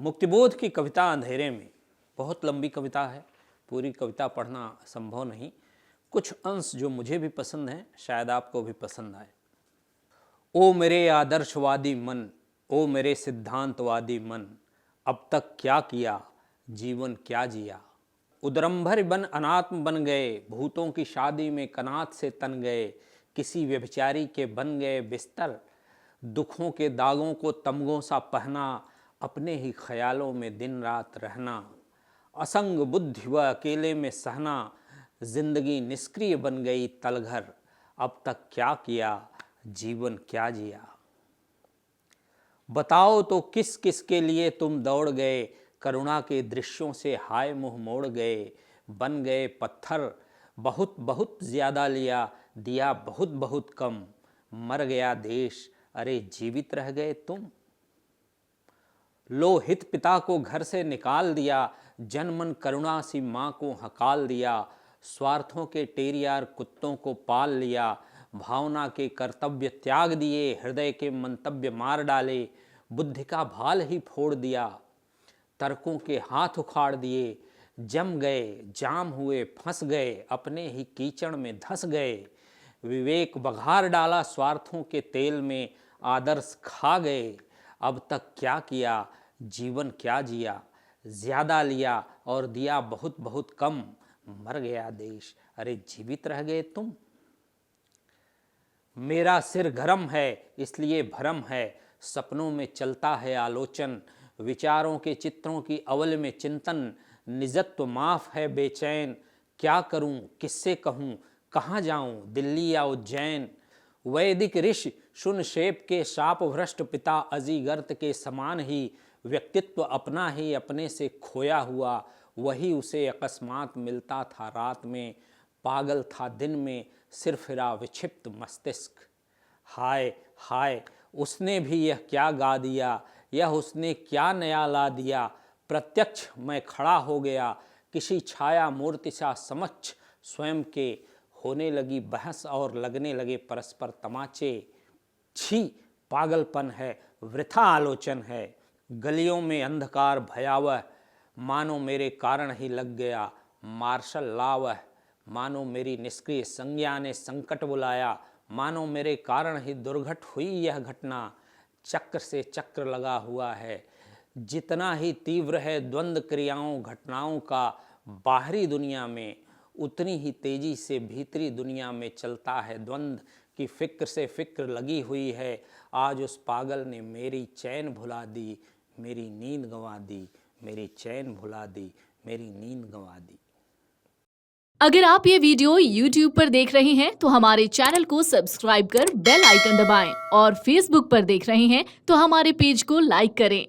मुक्तिबोध की कविता अंधेरे में। बहुत लंबी कविता है, पूरी कविता पढ़ना संभव नहीं। कुछ अंश जो मुझे भी पसंद हैं शायद आपको भी पसंद आए। ओ मेरे आदर्शवादी मन, ओ मेरे सिद्धांतवादी मन, अब तक क्या किया, जीवन क्या जिया। उदरंभर बन अनात्म बन गए, भूतों की शादी में कनात से तन गए। किसी व्यभिचारी के बन गए बिस्तर, दुखों के दागों को तमगों सा पहना। अपने ही ख्यालों में दिन रात रहना, असंग बुद्धि व अकेले में सहना। जिंदगी निष्क्रिय बन गई तलघर, अब तक क्या किया, जीवन क्या जिया। बताओ तो किस किस के लिए तुम दौड़ गए, करुणा के दृश्यों से हाय मुंह मोड़ गए। बन गए पत्थर, बहुत बहुत ज्यादा लिया, दिया बहुत बहुत कम। मर गया देश, अरे जीवित रह गए तुम। लो हित पिता को घर से निकाल दिया, जनमन करुणा सी माँ को हकाल दिया। स्वार्थों के टेरियार कुत्तों को पाल लिया, भावना के कर्तव्य त्याग दिए, हृदय के मंतव्य मार डाले। बुद्धि का भाल ही फोड़ दिया, तर्कों के हाथ उखाड़ दिए। जम गए, जाम हुए, फंस गए, अपने ही कीचड़ में धंस गए। विवेक बघार डाला स्वार्थों के तेल में, आदर्श खा गए। अब तक क्या किया, जीवन क्या जिया। ज्यादा लिया और दिया बहुत बहुत कम। मर गया देश, अरे जीवित रह गए तुम। मेरा सिर गरम है इसलिए भरम है, सपनों में चलता है आलोचन। विचारों के चित्रों की अवल में चिंतन, निजत्व माफ है बेचैन। क्या करूं, किससे कहूं, कहाँ जाऊं, दिल्ली या उज्जैन। वैदिक ऋषि शून्यशेप के शाप भ्रष्ट पिता अजीगर्त के समान ही। व्यक्तित्व अपना ही अपने से खोया हुआ, वही उसे अकस्मात मिलता था रात में। पागल था दिन में, सिर फिरा विक्षिप्त मस्तिष्क। हाय हाय, उसने भी यह क्या गा दिया, यह उसने क्या नया ला दिया। प्रत्यक्ष मैं खड़ा हो गया, किसी छाया मूर्ति सा समक्ष स्वयं के। होने लगी बहस और लगने लगे परस्पर तमाचे। छी, पागलपन है, वृथा आलोचन है। गलियों में अंधकार भयावह, मानो मेरे कारण ही लग गया मार्शल लावह। मानो मेरी निष्क्रिय संज्ञा ने संकट बुलाया, मानो मेरे कारण ही दुर्घट हुई यह घटना। चक्र से चक्र लगा हुआ है, जितना ही तीव्र है द्वंद्व क्रियाओं घटनाओं का बाहरी दुनिया में, उतनी ही तेजी से भीतरी दुनिया में चलता है द्वंद्व की। फिक्र से फिक्र लगी हुई है। आज उस पागल ने मेरी चैन भुला दी, मेरी नींद गंवा दी। मेरी चैन भुला दी, मेरी नींद गंवा दी। अगर आप ये वीडियो YouTube पर देख रहे हैं तो हमारे चैनल को सब्सक्राइब कर बेल आइकन दबाएं, और Facebook पर देख रहे हैं तो हमारे पेज को लाइक करें।